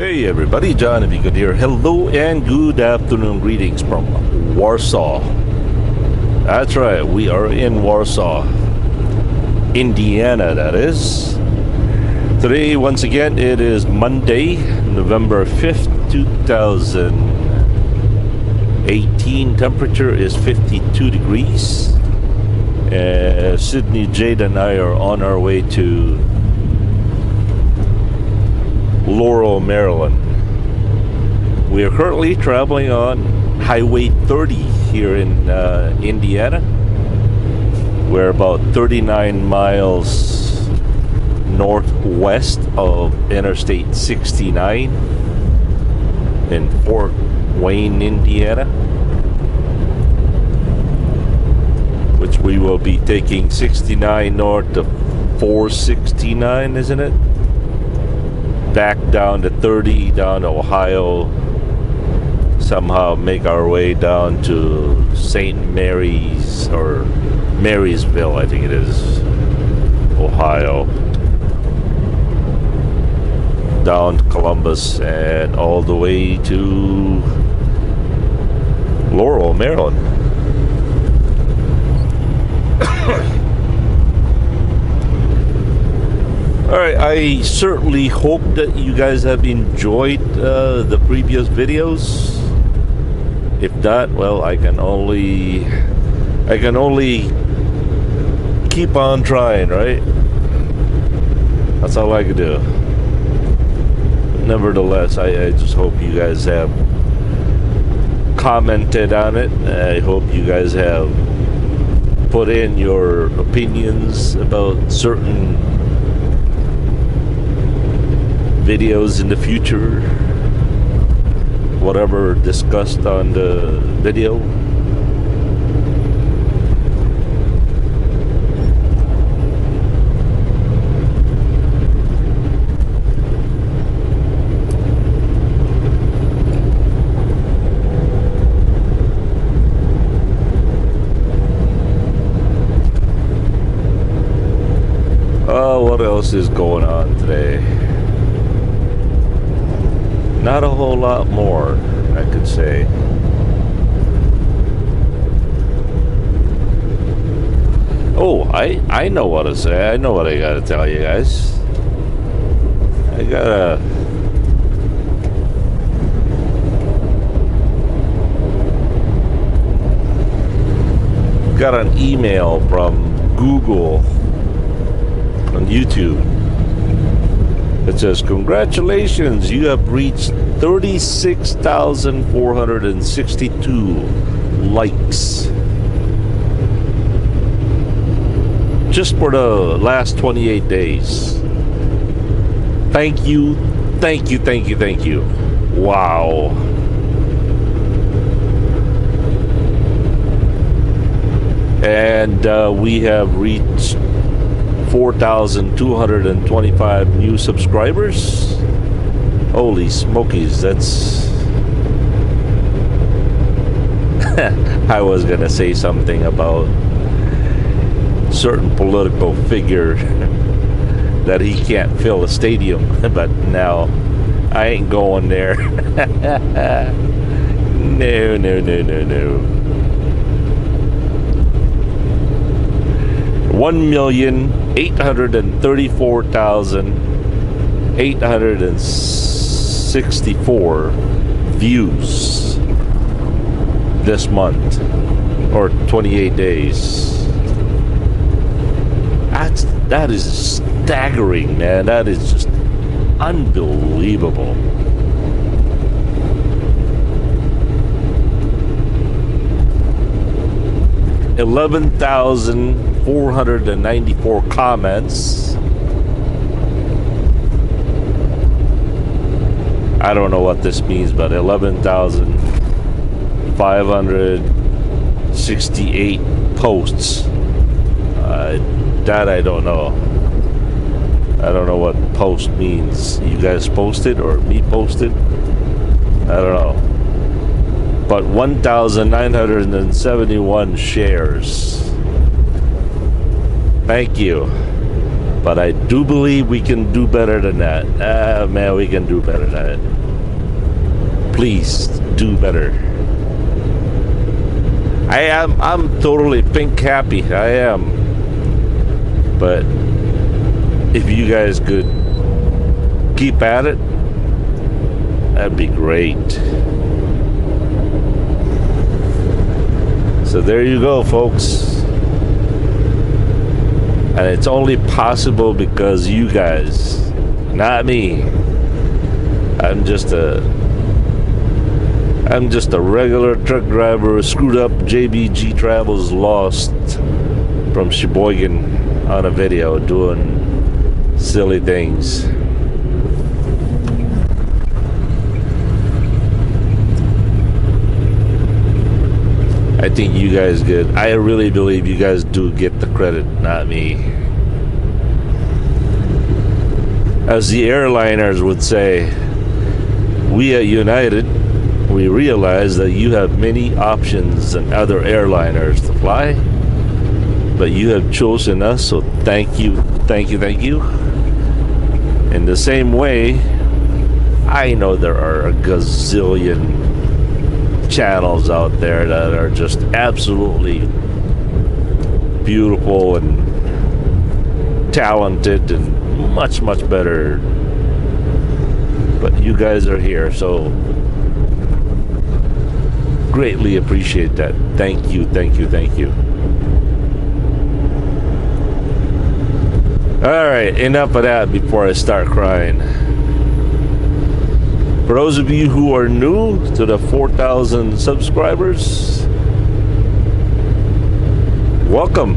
Hey everybody, John, if you could hear, hello and good afternoon greetings from Warsaw. That's right, we are in Warsaw, Indiana, that is. Today, once again, it is Monday, November 5th, 2018. Temperature is 52 degrees. Sydney, Jade, and I are on our way to Laurel, Maryland. We are currently traveling on Highway 30 here in Indiana. We're about 39 miles northwest of Interstate 69 in Fort Wayne, Indiana, which we will be taking 69 north to 469, isn't it? Back down to 30, down to Ohio, somehow make our way down to St. Mary's or Marysville, I think it is, Ohio, down to Columbus, and all the way to Laurel, Maryland. Alright, I certainly hope that you guys have enjoyed the previous videos. If not, well, I can only keep on trying, right? That's all I can do. Nevertheless, I just hope you guys have commented on it. I hope you guys have put in your opinions about certain videos in the future, whatever discussed on the video. What else is going on today? Not a whole lot more, I could say. Oh, I know what to say. I know what I gotta tell you guys. I got an email from Google on YouTube. It says, congratulations, you have reached 36,462 likes just for the last 28 days. Thank you, thank you, thank you, thank you. Wow. And we have reached 4,225 new subscribers. Holy smokies, that's I was gonna say something about certain political figure that he can't fill a stadium, but now I ain't going there. No. 1,834,864 views this month, or 28 days. That is staggering, man. That is just unbelievable. $11,494 comments. I don't know what this means, but 11,568 posts. That I don't know. I don't know what post means. You guys posted or me posted? I don't know. But 1,971 shares. Thank you. But I do believe we can do better than that. Man, we can do better than that. Please do better. I'm totally pink happy. I am. But if you guys could keep at it, that'd be great. So there you go, folks. And it's only possible because you guys, not me. I'm just a regular truck driver who screwed up JBG Travels Lost from Sheboygan on a video doing silly things. I think you guys get, I really believe you guys do get the credit, not me. As the airliners would say, we at United, we realize that you have many options than other airliners to fly, but you have chosen us, so thank you, thank you, thank you. In the same way, I know there are a gazillion channels out there that are just absolutely beautiful and talented and much better, but you guys are here, so greatly appreciate that. Thank you, thank you, thank you. Alright, enough of that before I start crying. For those of you who are new to the 4,000 subscribers, welcome.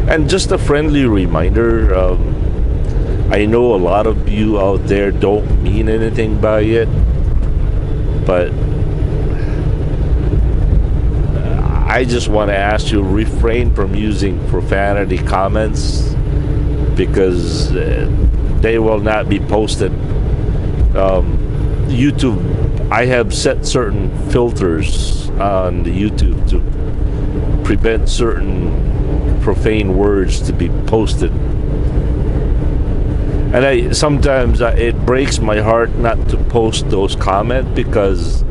And just a friendly reminder, I know a lot of you out there don't mean anything by it, but I just want to ask you to refrain from using profanity comments, because they will not be posted. YouTube, I have set certain filters on the YouTube to prevent certain profane words to be posted. And sometimes it breaks my heart not to post those comments, because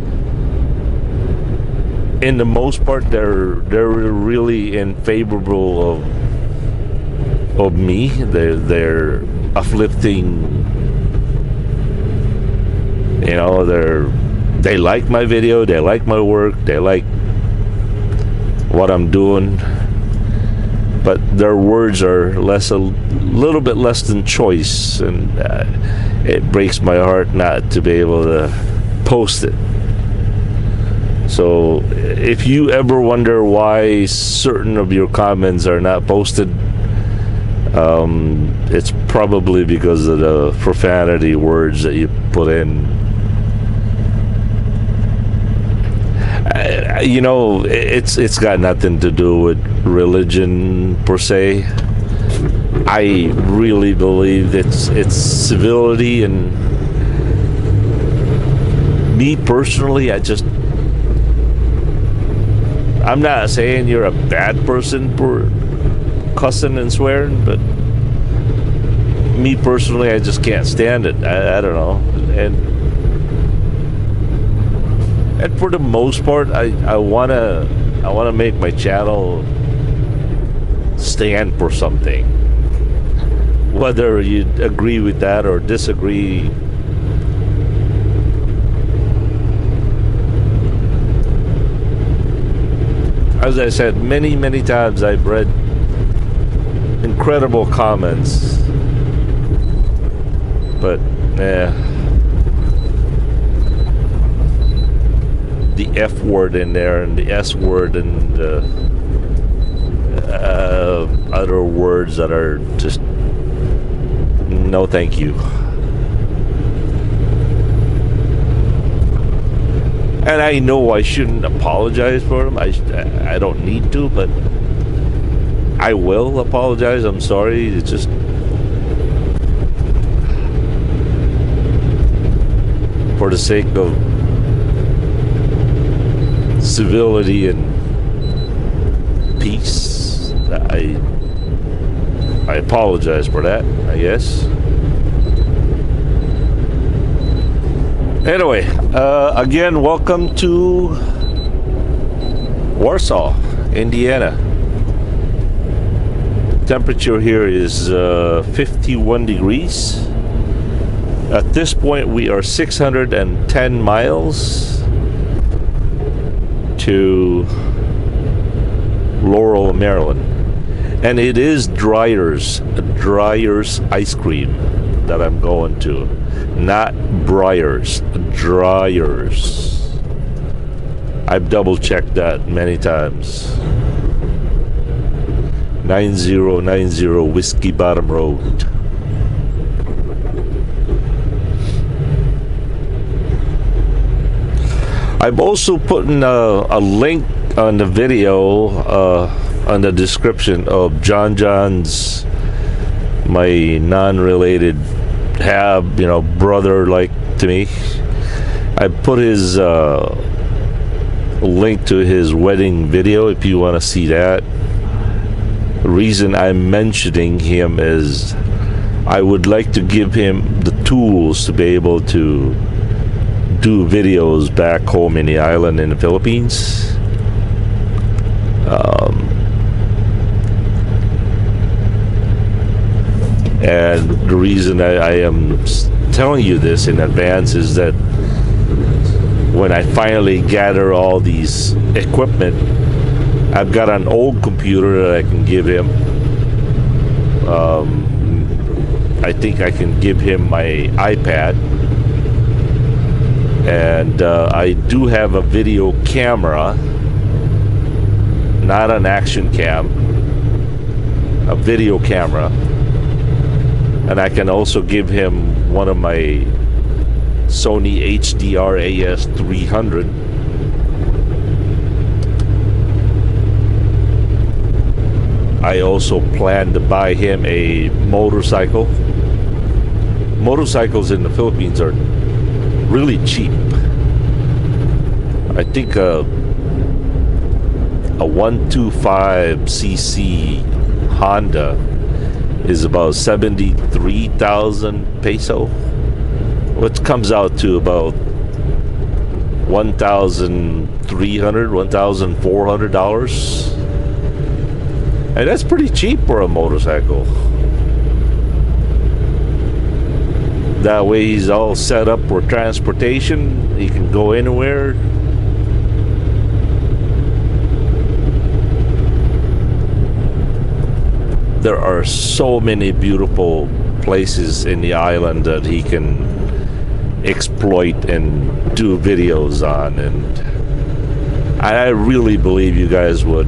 in the most part they're really in favorable of me. They're uplifting, you know, they like my video, they like my work, they like what I'm doing, but their words are a little bit less than choice, and it breaks my heart not to be able to post it. So if you ever wonder why certain of your comments are not posted, it's probably because of the profanity words that you put in. You know, it's got nothing to do with religion per se. I really believe it's civility, and me personally, I'm not saying you're a bad person for cussing and swearing, but me personally, I just can't stand it. I don't know, and for the most part, I wanna make my channel stand for something, whether you agree with that or disagree. As I said many times, I've read incredible comments, but the F word in there, and the S word, and other words that are just no thank you. And I know I shouldn't apologize for them. I don't need to, but I will apologize. I'm sorry. It's just for the sake of civility and peace. I apologize for that, I guess. Anyway, again, welcome to Warsaw, Indiana. Temperature here is 51 degrees. At this point, we are 610 miles to Laurel, Maryland. And it is Dreyer's ice cream that I'm going to. Not Breyers, Dreyer's. I've double checked that many times. 9090 Whiskey Bottom Road. I'm also putting a link on the video on the description of John's, my non-related brother like to me. I put his link to his wedding video if you want to see that. The reason I'm mentioning him is I would like to give him the tools to be able to do videos back home in the island in the Philippines. And the reason I am telling you this in advance is that when I finally gather all these equipment, I've got an old computer that I can give him. I think I can give him my iPad. And I do have a video camera, not an action cam, a video camera. And I can also give him one of my Sony HDR AS300. I also plan to buy him a motorcycle. Motorcycles in the Philippines are really cheap. I think a 125cc Honda is about 73,000 peso, which comes out to about $1,400 and that's pretty cheap for a motorcycle. That way he's all set up for transportation. He can go anywhere. There are so many beautiful places in the island that he can exploit and do videos on, and I really believe you guys would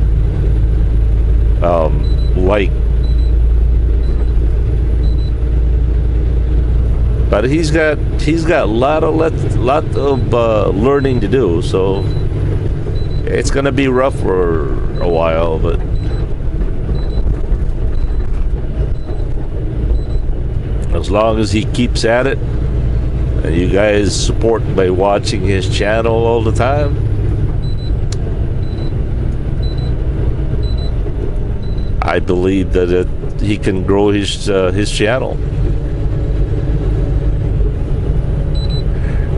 like. But he's got a lot of learning to do, so it's gonna be rough for a while, but as long as he keeps at it and you guys support by watching his channel all the time, I believe that he can grow his channel.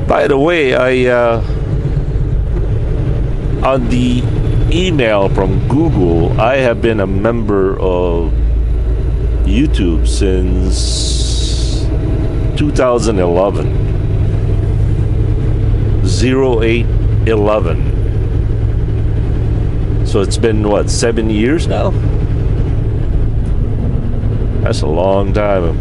By the way, on the email from Google, I have been a member of YouTube since 2011. 0811. So it's been what, 7 years now? That's a long time.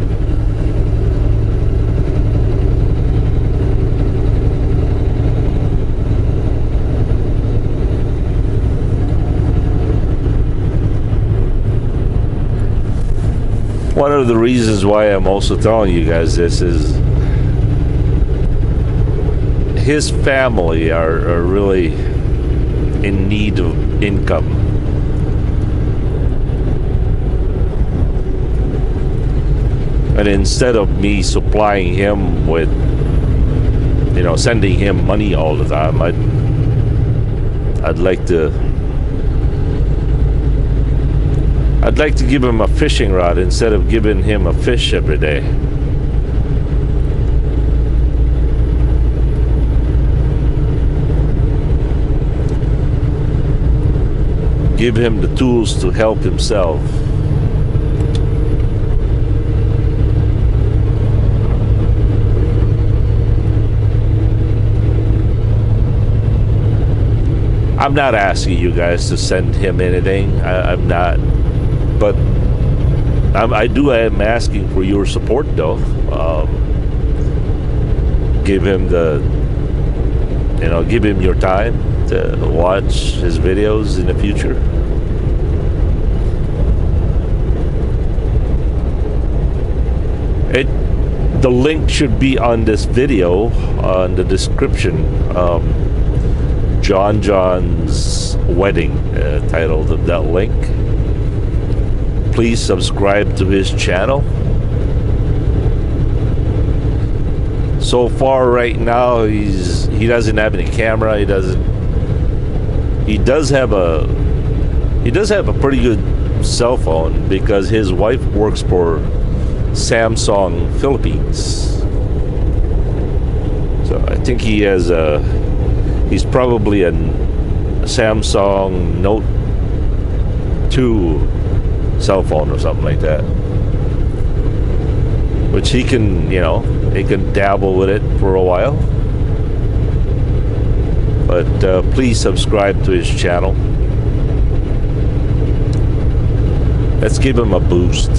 One of the reasons why I'm also telling you guys this is his family are really in need of income. And instead of me supplying him with, sending him money all the time, I'd like to give him a fishing rod instead of giving him a fish every day. Give him the tools to help himself. I'm not asking you guys to send him anything. I'm not. But I am asking for your support, though. Give him give him your time to watch his videos in the future. The link should be on this video, on the description. John's wedding, titled of that link. Please subscribe to his channel. So far right now he doesn't have any camera. He does have a pretty good cell phone because his wife works for Samsung Philippines. So I think he's probably a Samsung Note 2 cell phone or something like that, which he can dabble with it for a while. But please subscribe to his channel. Let's give him a boost.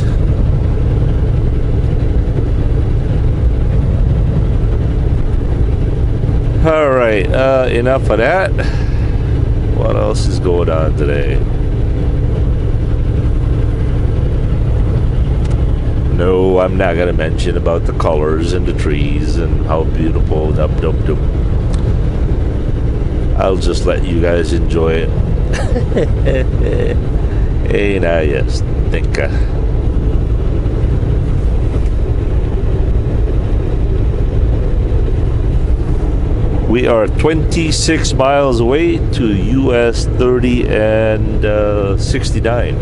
All right, enough of that. What else is going on today? No, I'm not gonna mention about the colors and the trees and how beautiful. Nope. I'll just let you guys enjoy it. Hey, now, yes, stinker. We are 26 miles away to US 30 and 69.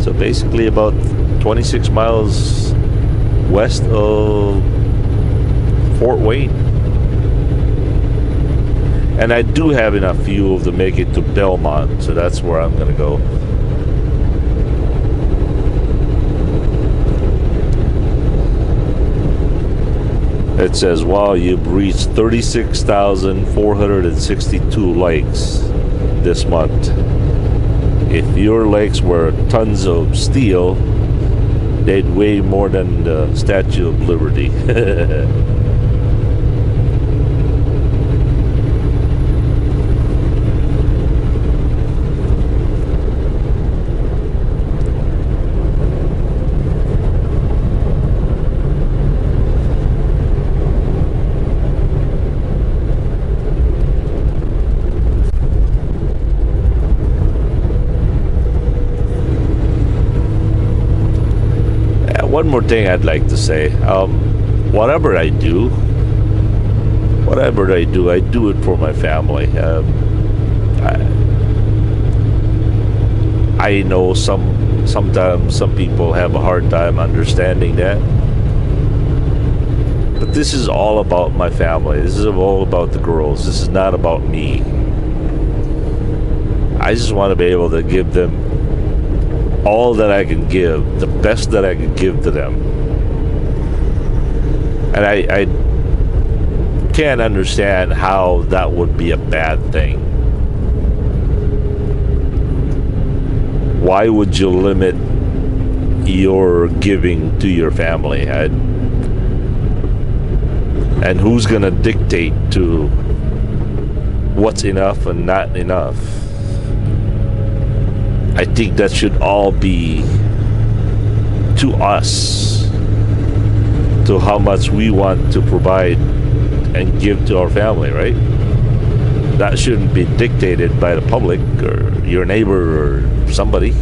So basically about 26 miles west of Fort Wayne. And I do have enough fuel to make it to Belmont, so that's where I'm gonna go. It says, wow, you've reached 36,462 likes this month. If your legs were tons of steel, they'd weigh more than the Statue of Liberty. One more thing I'd like to say. Whatever I do, I do it for my family. I know sometimes some people have a hard time understanding that. But this is all about my family. This is all about the girls. This is not about me. I just want to be able to give them all that I can give, the best that I can give to them. And I can't understand how that would be a bad thing. Why would you limit your giving to your family? And who's gonna dictate to what's enough and not enough? I think that should all be to us, to how much we want to provide and give to our family, right? That shouldn't be dictated by the public or your neighbor or somebody.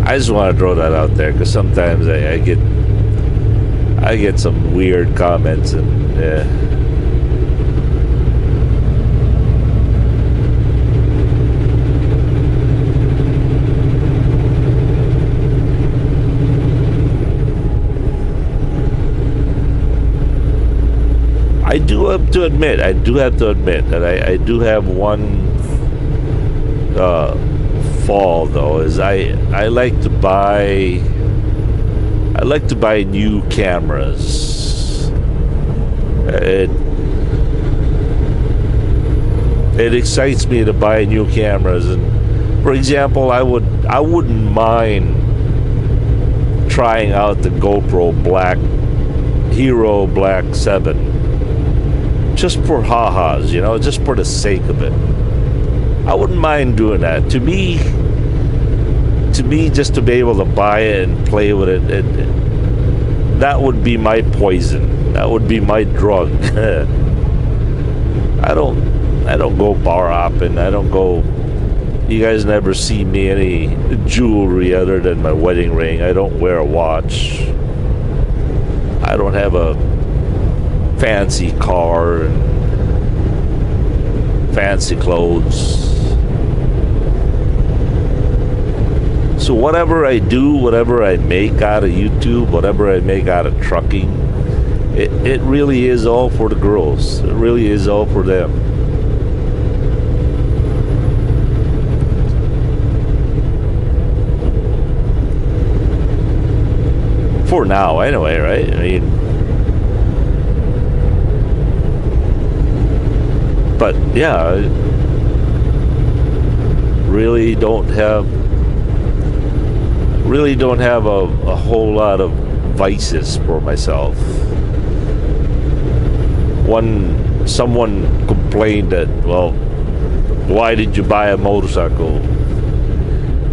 I just want to throw that out there because sometimes I get some weird comments and do have to admit that I do have one fall though. Is I like to buy new cameras. It excites me to buy new cameras, and for example, I wouldn't mind trying out the GoPro Hero Black 7 just for ha-has, just for the sake of it. I wouldn't mind doing that. To me, just to be able to buy it and play with it, that would be my poison. That would be my drug. I don't go bar hopping. You guys never see me any jewelry other than my wedding ring. I don't wear a watch. I don't have a fancy car and fancy clothes. So whatever I do, whatever I make out of YouTube, whatever I make out of trucking, it really is all for the girls. It really is all for them. For now, anyway, right? I mean, but yeah, I really don't have a whole lot of vices for myself. Someone complained that, well, why did you buy a motorcycle?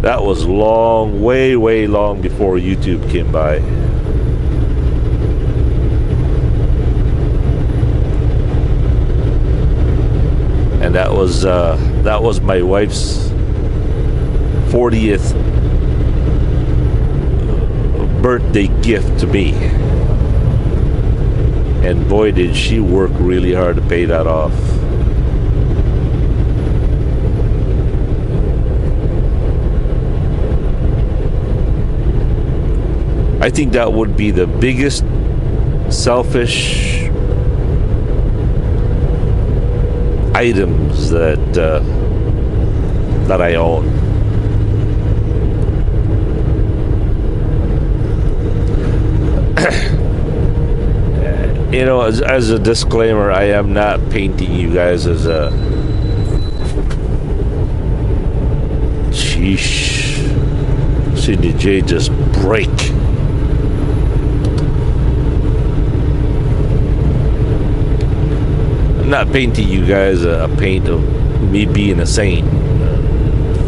That was way long before YouTube came by. And that was my wife's 40th birthday gift to me. And boy, did she work really hard to pay that off. I think that would be the biggest selfish items that I own. As a disclaimer, I am not painting you guys as a sheesh. Sidney J, just break. I'm not painting you guys a paint of me being a saint.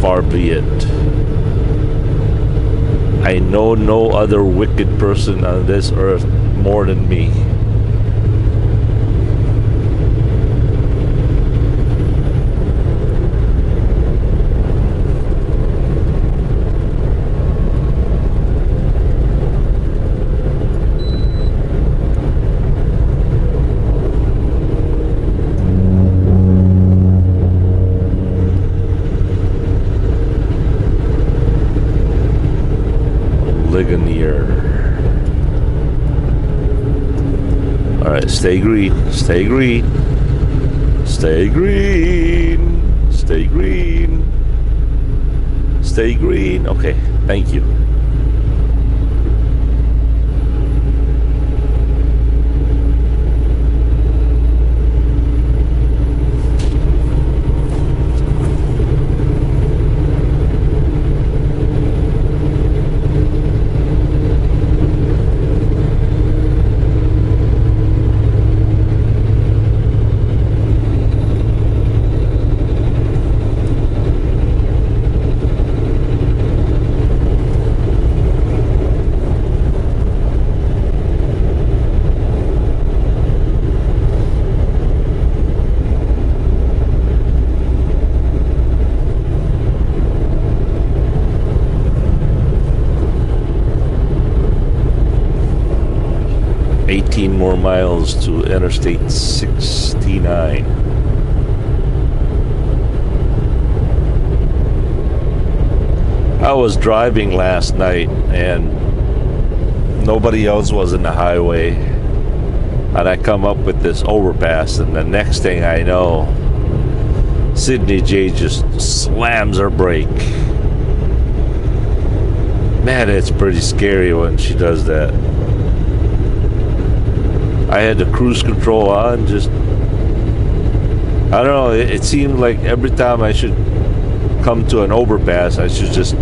Far be it. I know no other wicked person on this earth more than me. Alright, stay green, stay green, stay green, stay green, stay green. Okay, thank you. More miles to Interstate 69. I was driving last night and nobody else was in the highway, And I come up with this overpass, and the next thing I know, Sydney J just slams her brake. Man, it's pretty scary when she does that. I had the cruise control on, just, I don't know, it seemed like every time I should come to an overpass, I should just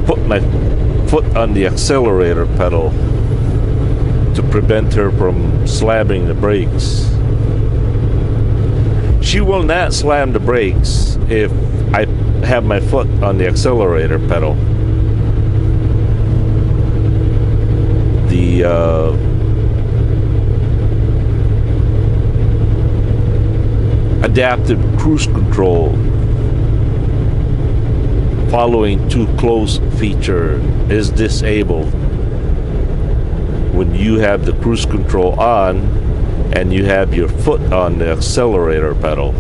put my foot on the accelerator pedal to prevent her from slamming the brakes. She will not slam the brakes if I have my foot on the accelerator pedal. The adaptive cruise control following too close feature is disabled when you have the cruise control on and you have your foot on the accelerator pedal.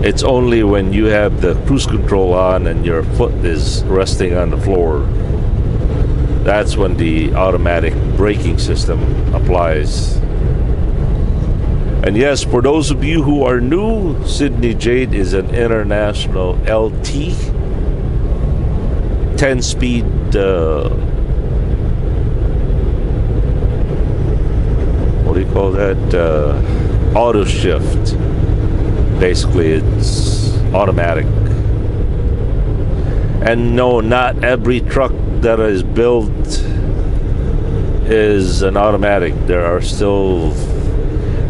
It's only when you have the cruise control on and your foot is resting on the floor, that's when the automatic braking system applies. And yes, for those of you who are new, Sydney Jade is an international LT 10-speed what do you call that? Auto shift. Basically, it's automatic. And no, not every truck that is built is an automatic. There are still,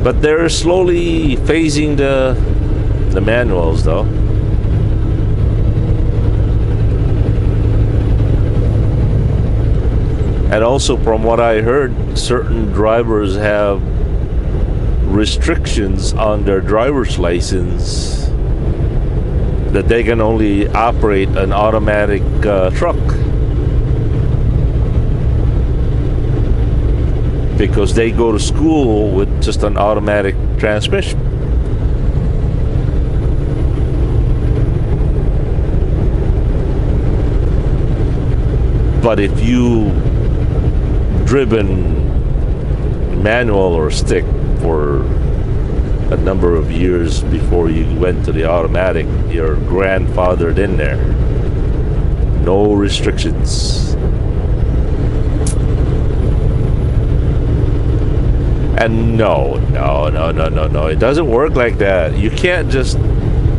but they're slowly phasing the manuals though. And also, from what I heard, certain drivers have restrictions on their driver's license that they can only operate an automatic truck because they go to school with just an automatic transmission. But if you driven manual or stick for a number of years before you went to the automatic, you're grandfathered in there. No restrictions. And no, it doesn't work like that. You can't just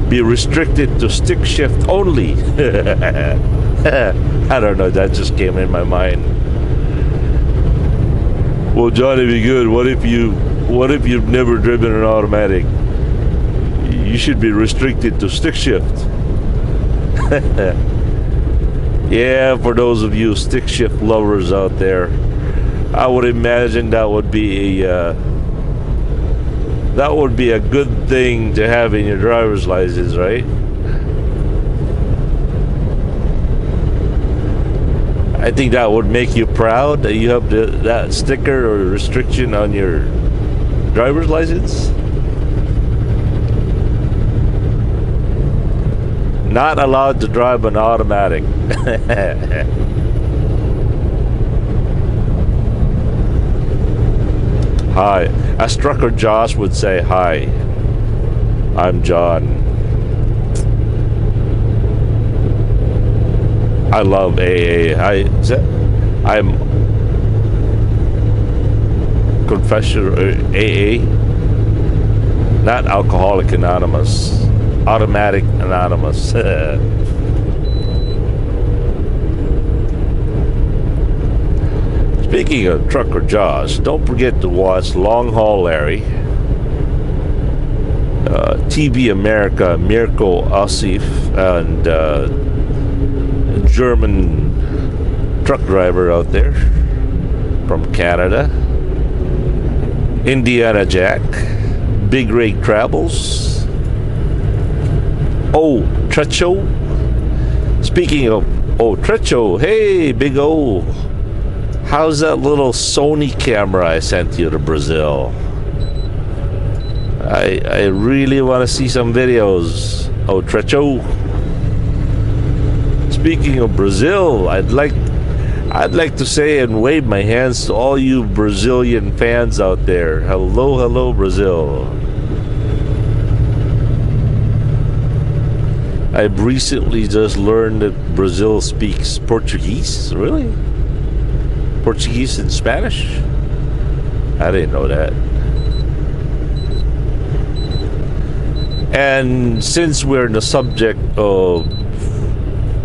be restricted to stick shift only. I don't know, that just came in my mind. Well, Johnny, be good. What if you've never driven an automatic? You should be restricted to stick shift. Yeah, for those of you stick shift lovers out there, I would imagine that would be a good thing to have in your driver's license, right? I think that would make you proud that you have that sticker or restriction on your driver's license. Not allowed to drive an automatic. Hi. As Trucker Josh would say, hi. I'm John. I love AA. I'm confession AA, not Alcoholic Anonymous, Automatic Anonymous. Speaking of Trucker Josh, don't forget to watch Long Haul Larry, TV America, Mirko Asif, and German truck driver out there from Canada, Indiana Jack, Big Rig Travels, Trecho. Speaking of Trecho, hey Big O, how's that little Sony camera I sent you to Brazil? I really want to see some videos. Trecho. Speaking of Brazil, I'd like I'd like to say and wave my hands to all you Brazilian fans out there. Hello, hello, Brazil. I've recently just learned that Brazil speaks Portuguese. Really? Portuguese and Spanish? I didn't know that. And since we're in the subject of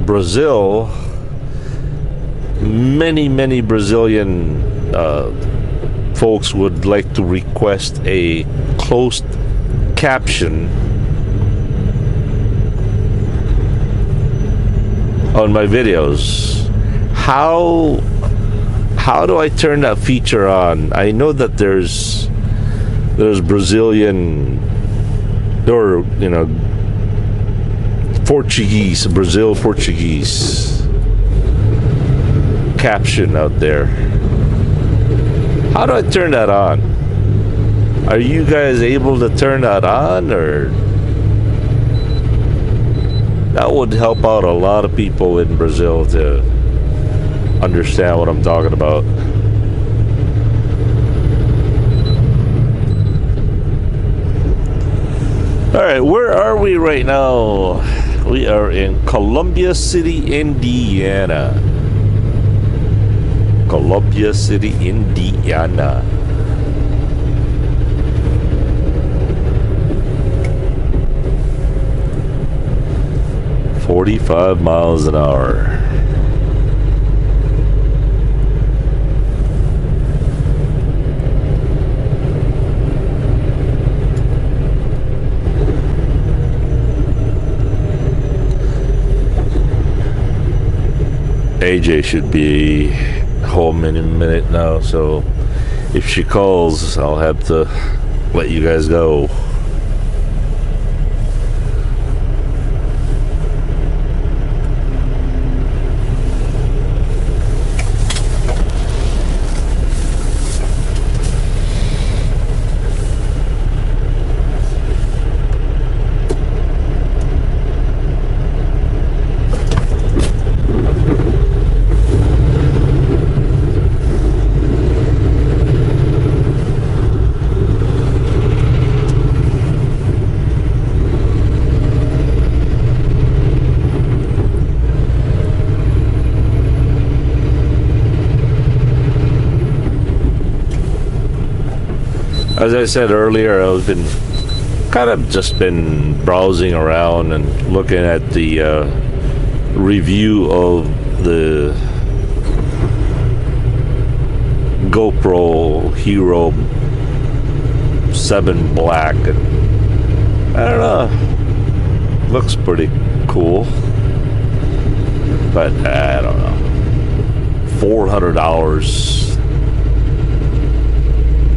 Brazil, many Brazilian folks would like to request a closed caption on my videos. How do I turn that feature on? I know that there's Brazilian, or Portuguese, Brazil Portuguese caption out there. How do I turn that on? Are you guys able to turn that on, or that would help out a lot of people in Brazil to understand what I'm talking about. All right, where are we right now? We are in Columbia City, Indiana. Columbia City, Indiana. "45 miles an hour." AJ should be home in a minute now, so if she calls, I'll have to let you guys go. As I said earlier, I've been just been browsing around and looking at the review of the GoPro Hero 7 Black, and I don't know, looks pretty cool, but I don't know, $400.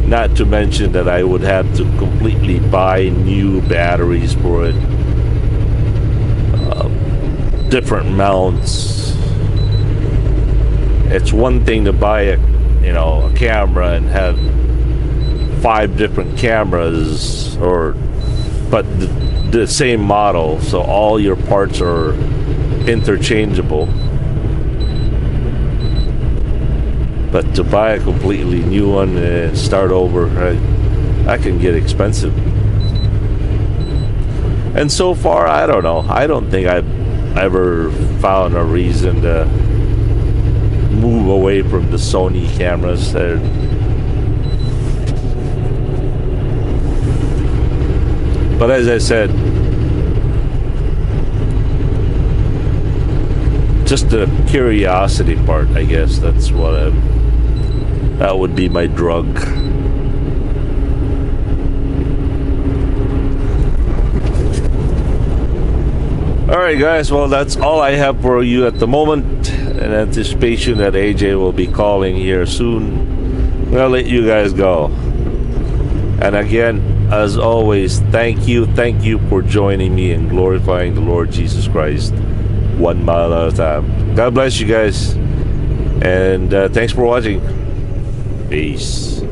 Not to mention that I would have to completely buy new batteries for it, different mounts. It's one thing to buy a camera and have 5 different cameras, but the same model, so all your parts are interchangeable. But to buy a completely new one and start over, that can get expensive. And so far, I don't know. I don't think I've ever found a reason to move away from the Sony cameras. But as I said, just the curiosity part, I guess that's what that would be my drug. Alright guys, well that's all I have for you at the moment, in anticipation that AJ will be calling here soon. I'll let you guys go. And again, as always, thank you for joining me in glorifying the Lord Jesus Christ 1 mile at a time. God bless you guys, and thanks for watching. Peace.